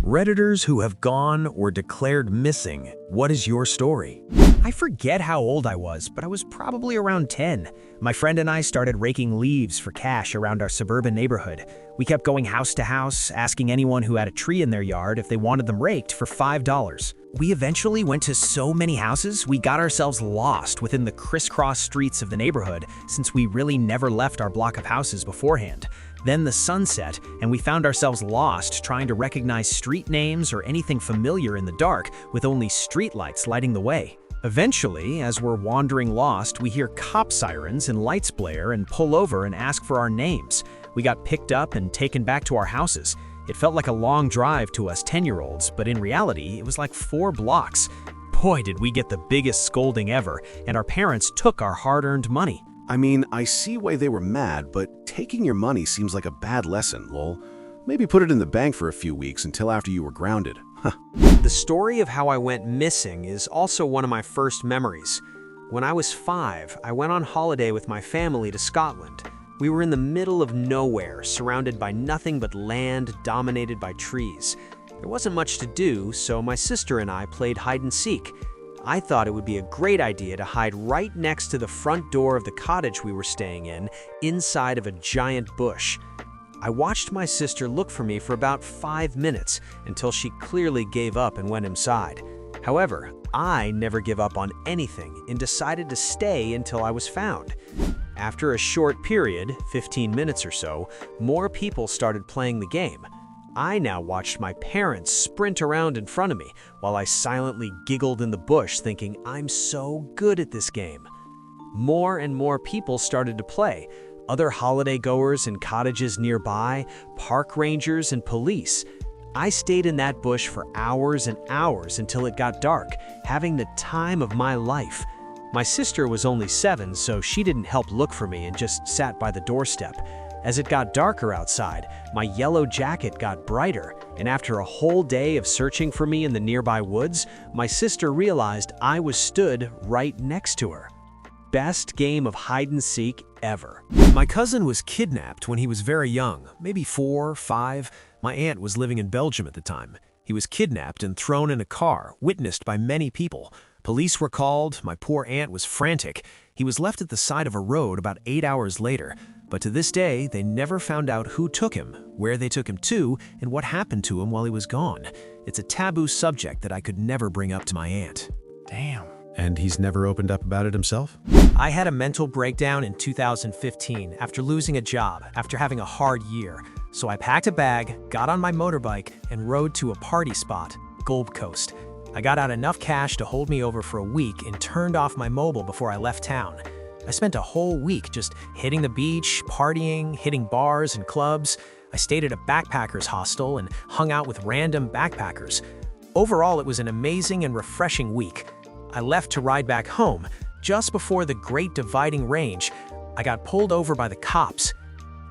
Redditors who have gone or declared missing. What is your story? I forget how old I was, but I was probably around 10. My friend and I started raking leaves for cash around our suburban neighborhood. We kept going house to house, asking anyone who had a tree in their yard if they wanted them raked for $5. We eventually went to so many houses, we got ourselves lost within the crisscross streets of the neighborhood since we really never left our block of houses beforehand. Then the sun set, and we found ourselves lost trying to recognize street names or anything familiar in the dark with only streetlights lighting the way. Eventually, as we're wandering lost, we hear cop sirens and lights blare and pull over and ask for our names. We got picked up and taken back to our houses. It felt like a long drive to us 10-year-olds, but in reality, it was like 4 blocks. Boy, did we get the biggest scolding ever, and our parents took our hard-earned money. I mean, I see why they were mad, but taking your money seems like a bad lesson, lol. Maybe put it in the bank for a few weeks until after you were grounded. The story of how I went missing is also one of my first memories. When I was 5, I went on holiday with my family to Scotland. We were in the middle of nowhere, surrounded by nothing but land dominated by trees. There wasn't much to do, so my sister and I played hide and seek. I thought it would be a great idea to hide right next to the front door of the cottage we were staying in, inside of a giant bush. I watched my sister look for me for about 5 minutes until she clearly gave up and went inside. However, I never give up on anything and decided to stay until I was found. After a short period, 15 minutes or so, more people started playing the game. I now watched my parents sprint around in front of me while I silently giggled in the bush thinking I'm so good at this game. More and more people started to play. Other holiday goers in cottages nearby, park rangers and police. I stayed in that bush for hours and hours until it got dark, having the time of my life. My sister was only 7, so she didn't help look for me and just sat by the doorstep. As it got darker outside, my yellow jacket got brighter, and after a whole day of searching for me in the nearby woods, my sister realized I was stood right next to her. Best game of hide and seek ever. My cousin was kidnapped when he was very young, maybe 4 or 5. My aunt was living in Belgium at the time. He was kidnapped and thrown in a car, witnessed by many people. Police were called, my poor aunt was frantic. He was left at the side of a road about 8 hours later. But to this day, they never found out who took him, where they took him to, and what happened to him while he was gone. It's a taboo subject that I could never bring up to my aunt. Damn. And he's never opened up about it himself? I had a mental breakdown in 2015 after losing a job, after having a hard year. So I packed a bag, got on my motorbike, and rode to a party spot, Gold Coast. I got out enough cash to hold me over for a week and turned off my mobile before I left town. I spent a whole week just hitting the beach, partying, hitting bars and clubs. I stayed at a backpackers hostel and hung out with random backpackers. Overall, it was an amazing and refreshing week. I left to ride back home. Just before the Great Dividing Range, I got pulled over by the cops.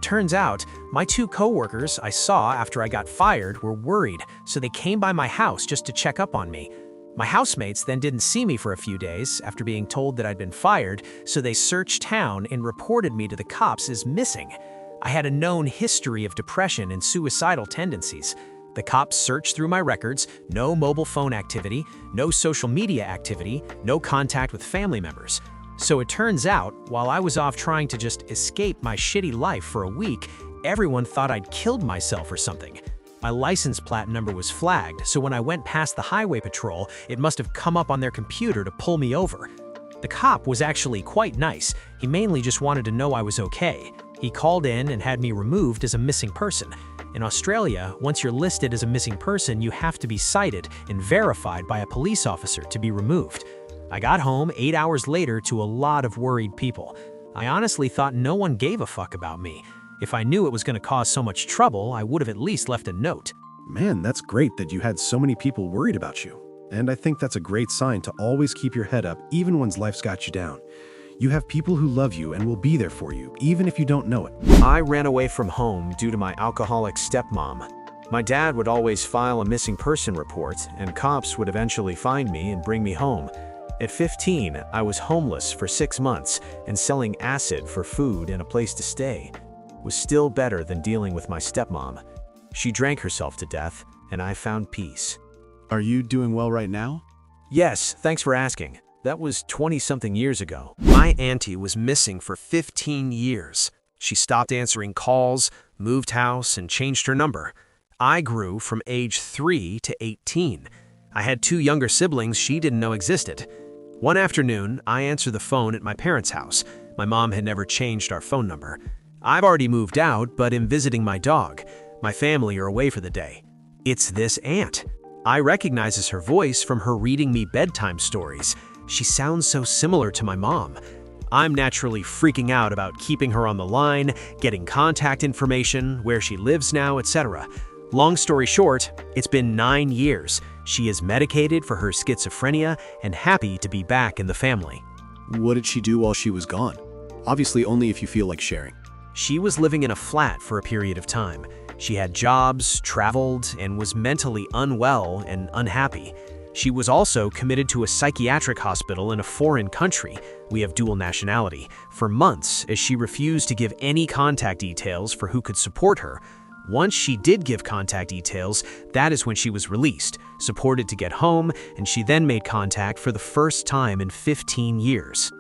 Turns out, my 2 coworkers I saw after I got fired were worried, so they came by my house just to check up on me. My housemates then didn't see me for a few days after being told that I'd been fired, so they searched town and reported me to the cops as missing. I had a known history of depression and suicidal tendencies. The cops searched through my records, no mobile phone activity, no social media activity, no contact with family members. So it turns out, while I was off trying to just escape my shitty life for a week, everyone thought I'd killed myself or something. My license plate number was flagged, so when I went past the highway patrol, it must have come up on their computer to pull me over. The cop was actually quite nice. He mainly just wanted to know I was okay. He called in and had me removed as a missing person. In Australia, once you're listed as a missing person, you have to be cited and verified by a police officer to be removed. I got home 8 hours later to a lot of worried people. I honestly thought no one gave a fuck about me. If I knew it was going to cause so much trouble, I would have at least left a note. Man, that's great that you had so many people worried about you. And I think that's a great sign to always keep your head up even when life's got you down. You have people who love you and will be there for you, even if you don't know it. I ran away from home due to my alcoholic stepmom. My dad would always file a missing person report, and cops would eventually find me and bring me home. At 15, I was homeless for 6 months, and selling acid for food and a place to stay was still better than dealing with my stepmom. She drank herself to death, and I found peace. Are you doing well right now? Yes, thanks for asking. That was 20-something years ago. My auntie was missing for 15 years. She stopped answering calls, moved house, and changed her number. I grew from age 3 to 18. I had 2 younger siblings she didn't know existed. One afternoon, I answered the phone at my parents' house. My mom had never changed our phone number. I've already moved out, but am visiting my dog. My family are away for the day. It's this aunt. I recognizes her voice from her reading me bedtime stories. She sounds so similar to my mom. I'm naturally freaking out about keeping her on the line, getting contact information, where she lives now, etc. Long story short, it's been 9 years. She is medicated for her schizophrenia and happy to be back in the family. What did she do while she was gone? Obviously only if you feel like sharing. She was living in a flat for a period of time. She had jobs, traveled, and was mentally unwell and unhappy. She was also committed to a psychiatric hospital in a foreign country, we have dual nationality, for months as she refused to give any contact details for who could support her. Once she did give contact details, that is when she was released, supported to get home, and she then made contact for the first time in 15 years.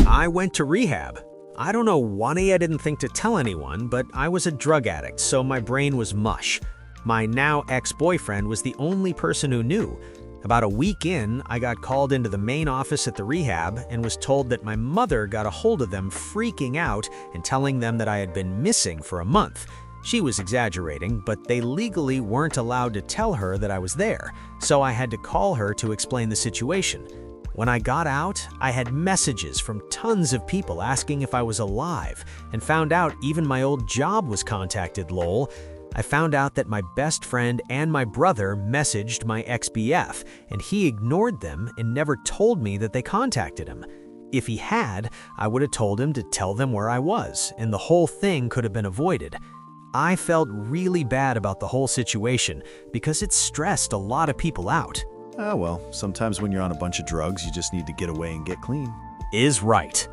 I went to rehab. I don't know why I didn't think to tell anyone, but I was a drug addict, so my brain was mush. My now ex-boyfriend was the only person who knew. About a week in, I got called into the main office at the rehab and was told that my mother got a hold of them freaking out and telling them that I had been missing for a month. She was exaggerating, but they legally weren't allowed to tell her that I was there, so I had to call her to explain the situation. When I got out, I had messages from tons of people asking if I was alive, and found out even my old job was contacted, lol. I found out that my best friend and my brother messaged my ex-BF, and he ignored them and never told me that they contacted him. If he had, I would have told him to tell them where I was, and the whole thing could have been avoided. I felt really bad about the whole situation because it stressed a lot of people out. Well, sometimes when you're on a bunch of drugs, you just need to get away and get clean. Is right.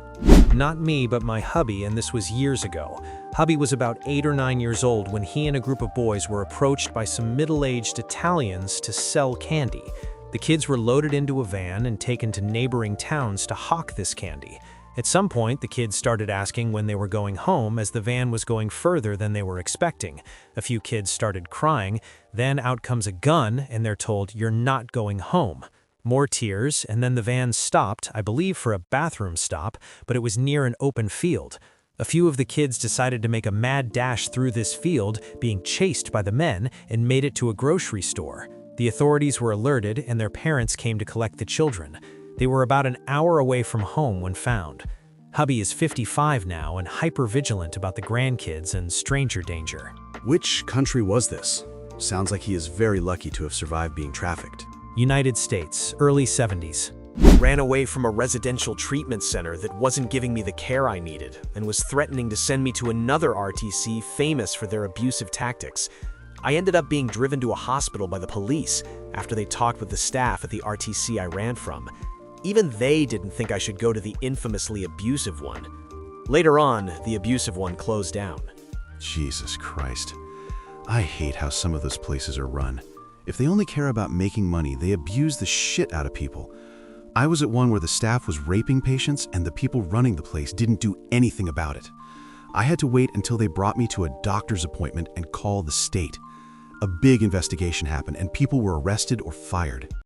Not me, but my hubby, and this was years ago. Hubby was about 8 or 9 years old when he and a group of boys were approached by some middle-aged Italians to sell candy. The kids were loaded into a van and taken to neighboring towns to hawk this candy. At some point, the kids started asking when they were going home as the van was going further than they were expecting. A few kids started crying, then out comes a gun and they're told, "You're not going home." More tears, and then the van stopped, I believe for a bathroom stop, but it was near an open field. A few of the kids decided to make a mad dash through this field, being chased by the men, and made it to a grocery store. The authorities were alerted and their parents came to collect the children. They were about an hour away from home when found. Hubby is 55 now and hyper-vigilant about the grandkids and stranger danger. Which country was this? Sounds like he is very lucky to have survived being trafficked. United States, early 70s. Ran away from a residential treatment center that wasn't giving me the care I needed and was threatening to send me to another RTC famous for their abusive tactics. I ended up being driven to a hospital by the police after they talked with the staff at the RTC I ran from. Even they didn't think I should go to the infamously abusive one. Later on, the abusive one closed down. Jesus Christ. I hate how some of those places are run. If they only care about making money, they abuse the shit out of people. I was at one where the staff was raping patients and the people running the place didn't do anything about it. I had to wait until they brought me to a doctor's appointment and call the state. A big investigation happened and people were arrested or fired.